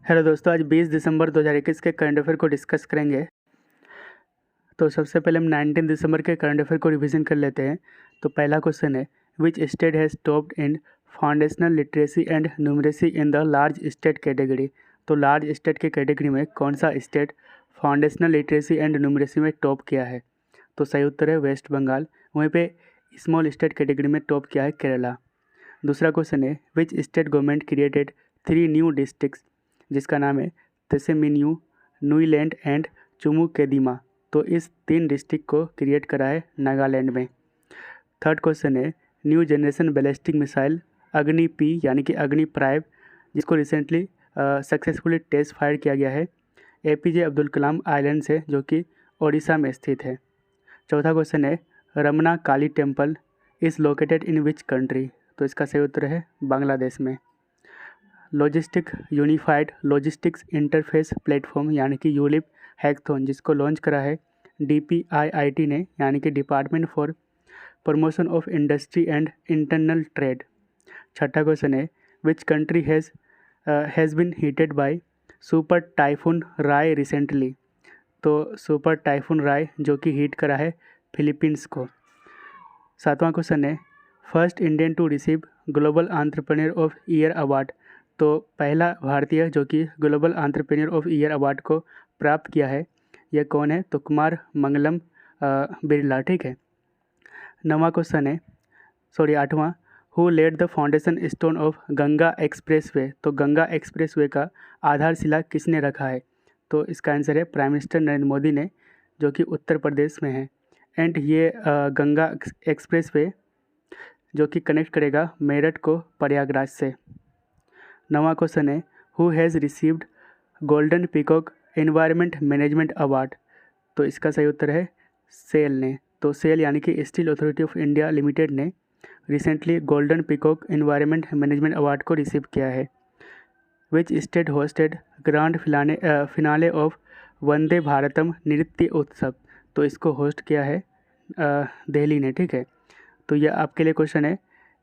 Hello दोस्तों, आज 20 दिसंबर 2021 के करंट अफेयर को डिस्कस करेंगे। तो सबसे पहले हम 19 दिसंबर के करंट अफेयर को रिवीजन कर लेते हैं। तो पहला क्वेश्चन है, which state has topped in foundational literacy and numeracy in the large state category. तो लार्ज स्टेट के कैटेगरी में कौन सा state foundational literacy and numeracy में टॉप किया है? तो सही उत्तर है वेस्ट बंगाल। वहीं पे स्मॉल स्टेट कैटेगरी में टॉप किया है केरला। दूसरा क्वेश्चन है, which state government created 3 new districts, जिसका नाम है तसेमिन्यू, नुईलैंड एंड चुमुकेदिमा। तो इस 3 डिस्ट्रिक्ट को क्रिएट करा है नागालैंड में। थर्ड क्वेश्चन है, न्यू जनरेशन बैलिस्टिक मिसाइल अग्नि पी यानी कि अग्नि प्राइव, जिसको रिसेंटली सक्सेसफुली टेस्ट फायर किया गया है एपीजे अब्दुल कलाम आइलैंड से, जो कि ओडिशा में स्थित है। चौथा क्वेश्चन है, Ramna Kali temple is located in which country. तो इसका सही उत्तर है बांग्लादेश में। Logistic unified logistics interface platform यानी कि यूलिप हैकथॉन, जिसको लॉन्च करा है DPIIT ने यानी कि department for promotion of industry and internal trade. छठा क्वेश्चन है, which country has been heated by super typhoon Rai recently. तो सुपर टाइफून राय जो कि हीट करा है फिलीपींस को। सातवां क्वेश्चन है, first Indian to receive global entrepreneur of year award. तो पहला भारतीय जो कि global entrepreneur of year award को प्राप्त किया है, यह कौन है? तो कुमार मंगलम बिरला। ठीक है। नवा क्वेश्चन है, आठवां, who laid the foundation stone of Ganga expressway. तो गंगा एक्सप्रेसवे का आधारशिला किसने रखा है? तो इसका आंसर है प्राइम मिनिस्टर नरेंद्र मोदी ने, जो कि उत्तर प्रदेश में है। एंड ये गंगा एक्सप्रेसवे जो कि कनेक्ट करेगा मेरठ को प्रयागराज से। नवा क्वेश्चन है, who has received golden peacock environment management award. तो इसका सही उत्तर है सेल ने। तो सेल यानी कि steel authority of India limited ने recently golden peacock environment management award को रिसीव किया है। Which state hosted grand finale of Vande Bharatam Nritya Utsav. तो इसको होस्ट किया है दिल्ली ने। ठीक है। तो यह आपके लिए क्वेश्चन है,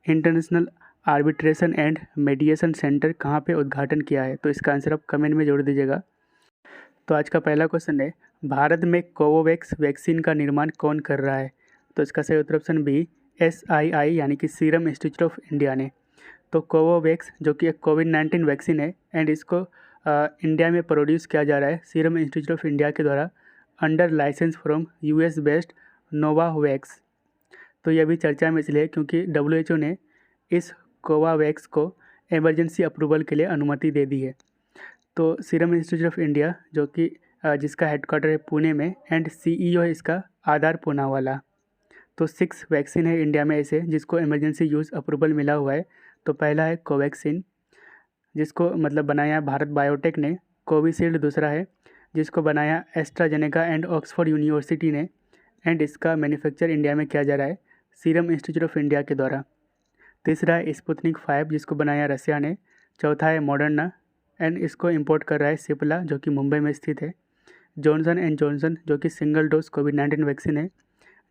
international arbitration and mediation centre कहाँ पे उद्घाटन किया है? तो इसका आंसर आप कमेंट में जोड़ दीजिएगा। तो आज का पहला क्वेश्चन है, भारत में कोवोवैक्स वैक्सीन का निर्माण कौन कर रहा है? तो इसका सही उत्तर ऑप्शन बी SII यानी कि सीरम इंस्टीट्यूट ऑफ इंडिया ने। तो कोवोवैक्स जो कि एक कोविड-19 वैक्सीन है एंड इसको इंडिया में प्रोड्यूस किया जा रहा है सीरम इंस्टीट्यूट ऑफ इंडिया के द्वारा under licence from US based Novavax. तो यह भी चर्चा में इसलिए क्योंकि WHO ने इस कोवावैक्स को इमरजेंसी अप्रूवल के लिए अनुमति दे दी है। तो सीरम इंस्टीट्यूट ऑफ इंडिया जो कि जिसका हेडक्वार्टर है पुणे में एंड CEO है इसका आधार पूनावाला। तो 6 वैक्सीन है इंडिया में ऐसे जिसको इमरजेंसी यूज़ अप्रूवल मिला हुआ है। तो पहला है कोवैक्सीन, जिसको मतलब बनाया भारत बायोटेक ने। कोविशील्ड दूसरा है, जिसको बनाया एस्ट्राजेनेका एंड ऑक्सफोर्ड यूनिवर्सिटी ने एंड इसका मैन्युफैक्चर इंडिया में किया जा रहा है सीरम इंस्टीट्यूट ऑफ इंडिया के द्वारा। तीसरा है स्पुतनिक 5, जिसको बनाया रसिया ने। चौथा है मॉडर्ना एंड इसको इंपोर्ट कर रहा है सिप्ला, जो कि मुंबई में स्थित है। जॉनसन एंड जॉनसन जो कि सिंगल डोज कोविड-19 वैक्सीन है।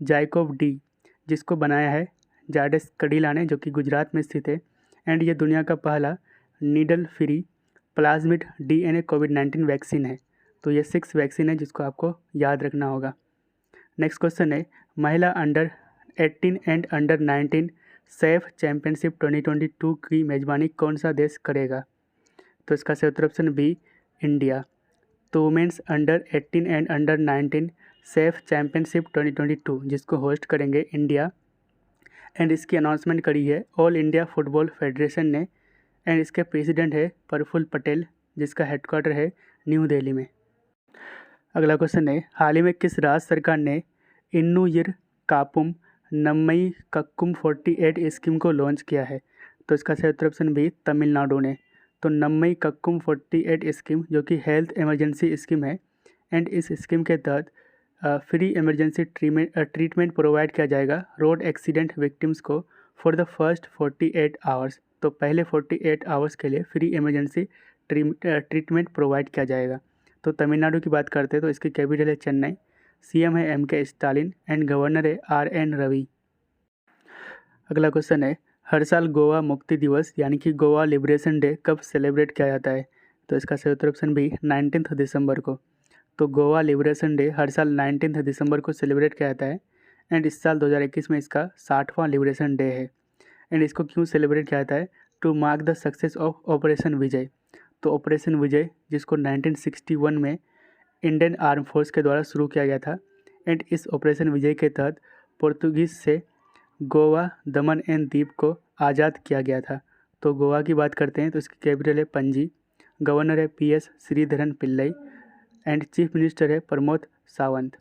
जाइकोव डी, जिसको बनाया है जायडस कैडिला ने, जो कि गुजरात में स्थित है। एंड ये दुनिया का पहला नीडल फ्री प्लाज्मिड DNA कोविड-19 वैक्सीन है। तो ये 6 वैक्सीन है जिसको आपको याद रखना होगा। नेक्स्ट क्वेश्चन है, महिला under 18 and under 19 Saif championship 2022 की मेजबानी कौन सा देश करेगा? तो इसका सही उत्तर ऑप्शन बी इंडिया। तो women's under 18 and under 19 Saif championship 2022 जिसको होस्ट करेंगे इंडिया एंड इसकी अनाउंसमेंट करी है ऑल इंडिया फुटबॉल फेडरेशन ने एंड इसके प्रेसिडेंट है प्रफुल्ल पटेल, जिसका हेडक्वार्टर है न्यू दिल्ली में। अगला क्वेश्चन है, हाल ही में किस राज्य सरकार ने इन्नूयर कापुम नम्मई कक्कुम 48 स्कीम को लॉन्च किया है? तो इसका सही उत्तर ऑप्शन बी तमिलनाडु ने। तो नम्मई कक्कुम 48 स्कीम जो कि हेल्थ इमरजेंसी स्कीम है एंड इस स्कीम के तहत फ्री इमरजेंसी ट्रीटमेंट प्रोवाइड किया जाएगा रोड एक्सीडेंट विक्टिम्स को फॉर द फर्स्ट 48 आवर्स। तो पहले 48 आवर्स के लिए फ्री इमरजेंसी ट्रीटमेंट प्रोवाइड किया जाएगा। तो तमिलनाडु की बात करते हैं तो इसकी कैपिटल है चेन्नई, CM है MK स्टालिन एंड गवर्नर है RN रवि। अगला क्वेश्चन है, हर साल गोवा मुक्ति दिवस यानी कि गोवा लिबरेशन डे कब सेलिब्रेट किया जाता है? तो इसका सही उत्तर ऑप्शन बी 19 दिसंबर को। तो गोवा लिबरेशन डे हर साल 19 दिसंबर को सेलिब्रेट किया जाता है एंड इस साल 2021 में इसका 60वां लिबरेशन डे है। एंड इसको क्यों सेलिब्रेट किया जाता है? To mark the success of operation Vijay. तो ऑपरेशन विजय जिसको 1961 में इंडियन आर्म फोर्स के द्वारा शुरू किया गया था एंड इस ऑपरेशन विजय के तहत पोर्तुगीज से गोवा, दमन एंड दीप को आज़ाद किया गया था। तो गोवा की बात करते हैं तो इसकी कैपिटल है पणजी, गवर्नर है PS Sreedharan Pillai and chief minister है प्रमोद सावंत।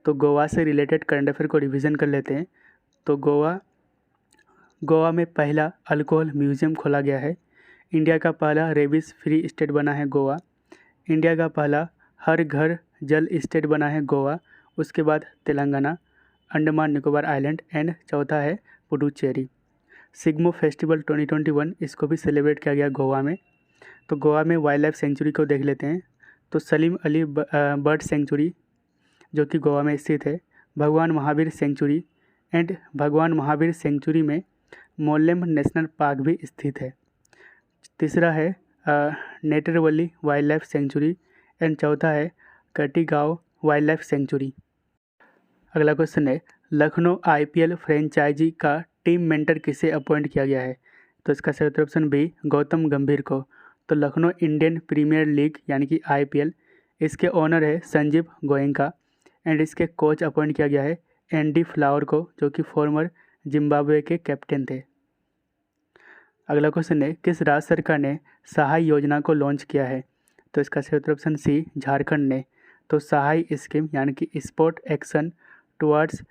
तो गोवा से रिलेटेड करंट अफेयर को रिवीजन कर लेते हैं। तो गोवा में पहला अल्कोहल म्यूजियम खोला गया है। इंडिया का पहला रेबीज फ्री स्टेट बना है गोवा। इंडिया का पहला हर घर जल स्टेट बना है गोवा। उसके बाद तेलंगाना, अंडमान निकोबार आइलैंड एंड चौथा है पुडुचेरी। सिग्मो फेस्टिवल 2021 इसको भी सेलिब्रेट किया गया गोवा में। तो गोवा में वाइल्ड लाइफ सेंचुरी को देख लेते हैं। तो सलीम अली बर्ड सेंचुरी जो कि गोवा में स्थित है, भगवान महावीर सेंचुरी एंड भगवान महावीर सेंचुरी में मोलेम नेशनल पार्क भी स्थित है। तीसरा है नेटरवली वाइल्ड लाइफ सेंचुरी एंड चौथा है कटिगांव वाइल्ड लाइफ सेंचुरी। अगला क्वेश्चन है लखनऊ IPL फ्रेंचाइजी का टीम मेंटर किसे अपॉइंट किया गया है? तो इसका सही उत्तर ऑप्शन बी गौतम गंभीर को। तो लखनऊ इंडियन प्रीमियर लीग यानी कि IPL इसके ओनर है संजीव गोयनका एंड इसके कोच अपॉइंट किया गया है एंडी फ्लावर को जो कि फॉर्मर जिम्बाब्वे के कैप्टन थे। अगला क्वेश्चन है किस राज्य सरकार ने सहाय योजना को लॉन्च किया है? तो इसका सही उत्तर ऑप्शन सी झारखंड ने। तो सहाय स्कीम यानी कि sport action towards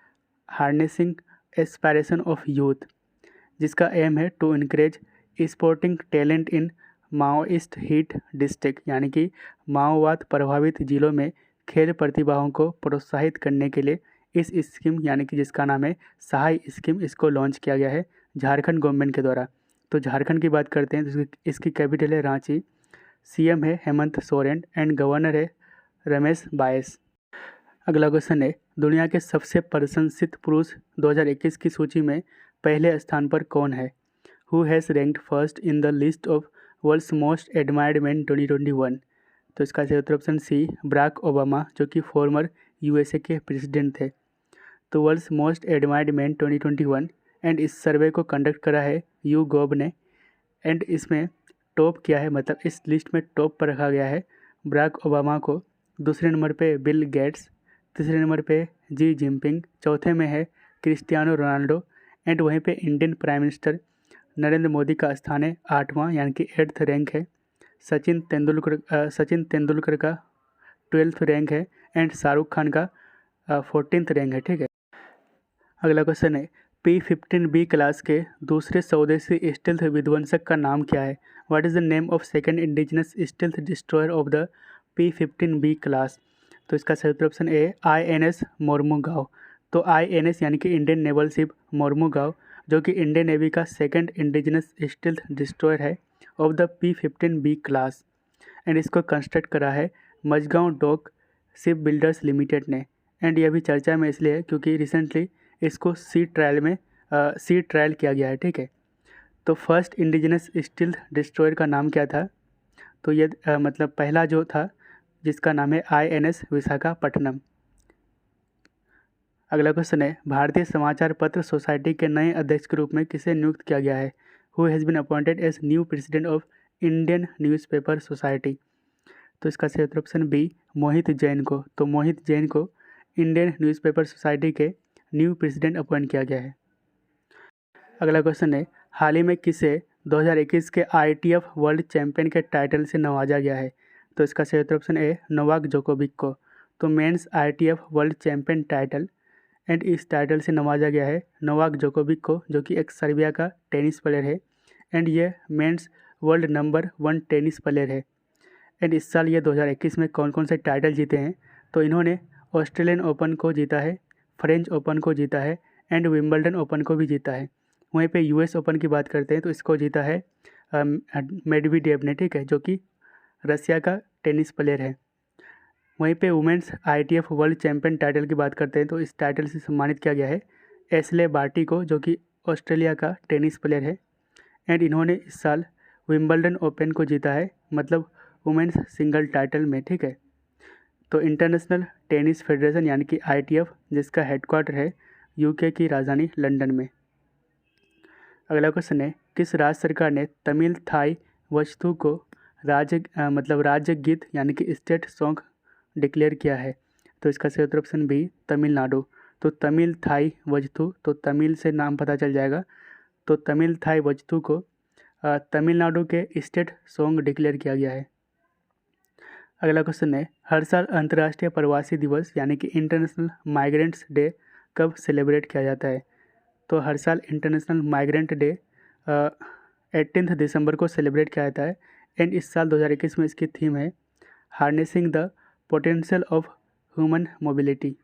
harnessing aspiration of youth, जिसका एम है to encourage sporting talent in Maoist hit district यानी कि माओवाद प्रभावित जिलों में खेल प्रतिभाओं को प्रोत्साहित करने के लिए इस स्कीम यानी कि जिसका नाम है सहाय स्कीम इसको लॉन्च किया गया है झारखंड गवर्नमेंट के द्वारा। तो झारखंड की बात करते हैं तो इसकी कैपिटल है रांची, CM है हेमंत सोरेन एंड गवर्नर है रमेश बायस। अगला क्वेश्चन है दुनिया के सबसे प्रशंसित पुरुष 2021 की सूची में पहले स्थान पर कौन है? Who has ranked first in the list of world's most admired man 2021? तो इसका सही उत्तर ऑप्शन सी बराक ओबामा जो कि फॉर्मर USA के प्रेसिडेंट थे। तो world's most admired man 2021 and इस सर्वे को कंडक्ट करा है YouGov ने एंड इसमें टॉप किया है, मतलब इस लिस्ट में टॉप पर रखा गया है बराक ओबामा को, दूसरे नंबर पे बिल गेट्स, तीसरे नंबर पे जी जिनपिंग, चौथे में है क्रिस्टियानो रोनाल्डो एंड वहीं पे Indian prime minister Narendra Modi का स्थान है 8वां यानी कि 8th रैंक है। सचिन तेंदुलकर का 12th रैंक है एंड शाहरुख खान का 14th रैंक है। ठीक है। अगला क्वेश्चन है P-15B क्लास के दूसरे स्वदेशी स्टेल्थ विध्वंसक का नाम क्या है? What is the name of second indigenous stealth destroyer of the P-15B class? तो इसका सही उत्तर ऑप्शन ए INS मोर्मुगांव। तो INS यानी कि इंडियन नेवल शिप मोर्मुगांव जो कि इंडियन नेवी का सेकेंड इंडिजिनस स्टेल्थ डिस्ट्रॉयर है of the P-15B class and इसको कंस्ट्रक्ट करा है Mazagon dock shipbuilders limited ने एंड यह भी चर्चा में इसलिए है क्योंकि रिसेंटली इसको सी ट्रायल किया गया है। ठीक है। तो फर्स्ट इंडिजिनस स्टील्थ डिस्ट्रॉयर का नाम क्या था? तो ये मतलब पहला जो था जिसका नाम है INS विशाखापट्टनम। अगला क्वेश्चन है भारतीय समाचार पत्र सोसाइटी के नए अध्यक्ष के रूप में किसे नियुक्त किया गया है? Who has been appointed as new president of Indian newspaper society? तो इसका सही उत्तर ऑप्शन बी मोहित जैन को। तो मोहित जैन को इंडियन न्यूज़पेपर सोसाइटी के न्यू प्रेसिडेंट अपॉइंट किया गया है। अगला क्वेश्चन है हाल ही में किसे 2021 के ITF वर्ल्ड चैंपियन के टाइटल से नवाजा गया है? तो इसका सही उत्तर ऑप्शन ए नोवाक जोकोविक को। तो men's ITF world champion title and इस टाइटल से नवाजा गया है नोवाक जोकोविक को जो कि एक सर्बिया का टेनिस प्लेयर है एंड ये mains world number 1 tennis player है। एंड इस साल ये 2021 में कौन कौन से टाइटल जीते हैं? तो इन्होंने ऑस्ट्रेलियन ओपन को जीता है, फ्रेंच ओपन को जीता है एंड विंबलडन ओपन को भी जीता है। वहीं पे US ओपन की बात करते हैं तो इसको जीता है मेडवेडेव ने। ठीक है, जो कि रसिया का टेनिस प्लेयर है। वहीं पे women's ITF world champion title की बात करते हैं तो इस टाइटल से सम्मानित किया गया है एशले बार्टी को जो कि ऑस्ट्रेलिया का टेनिस प्लेयर है एंड इन्होंने इस साल विंबलडन ओपन को जीता है, मतलब वुमेन्स सिंगल टाइटल में, ठीक है। तो इंटरनेशनल टेनिस फेडरेशन यानी कि ITF, जिसका हेडक्वार्टर है UK की राजधानी लंदन में। अगला क्वेश्चन है, किस राज्य सरकार ने तमिल थाई वस्तु को राज्य गीत यानी कि स्टेट सॉन्ग डिक्लेयर किया है? तो इसका सही उत्तर ऑप्शन बी, तमिलनाडु। तो तमिल थाई वस्तु, तो तमिल से नाम पता चल जाएगा, तो तमिल थाई वस्तु को तमिलनाडु के स्टेट सॉन्ग डिक्लेयर किया गया है। अगला क्वेश्चन है, हर साल अंतर्राष्ट्रीय प्रवासी दिवस यानी कि इंटरनेशनल माइग्रेंट्स डे कब सेलिब्रेट किया जाता है? तो हर साल इंटरनेशनल माइग्रेंट डे 18 दिसंबर को सेलिब्रेट किया जाता है। एंड इस साल 2021 में इसकी थीम है harnessing the potential of human mobility.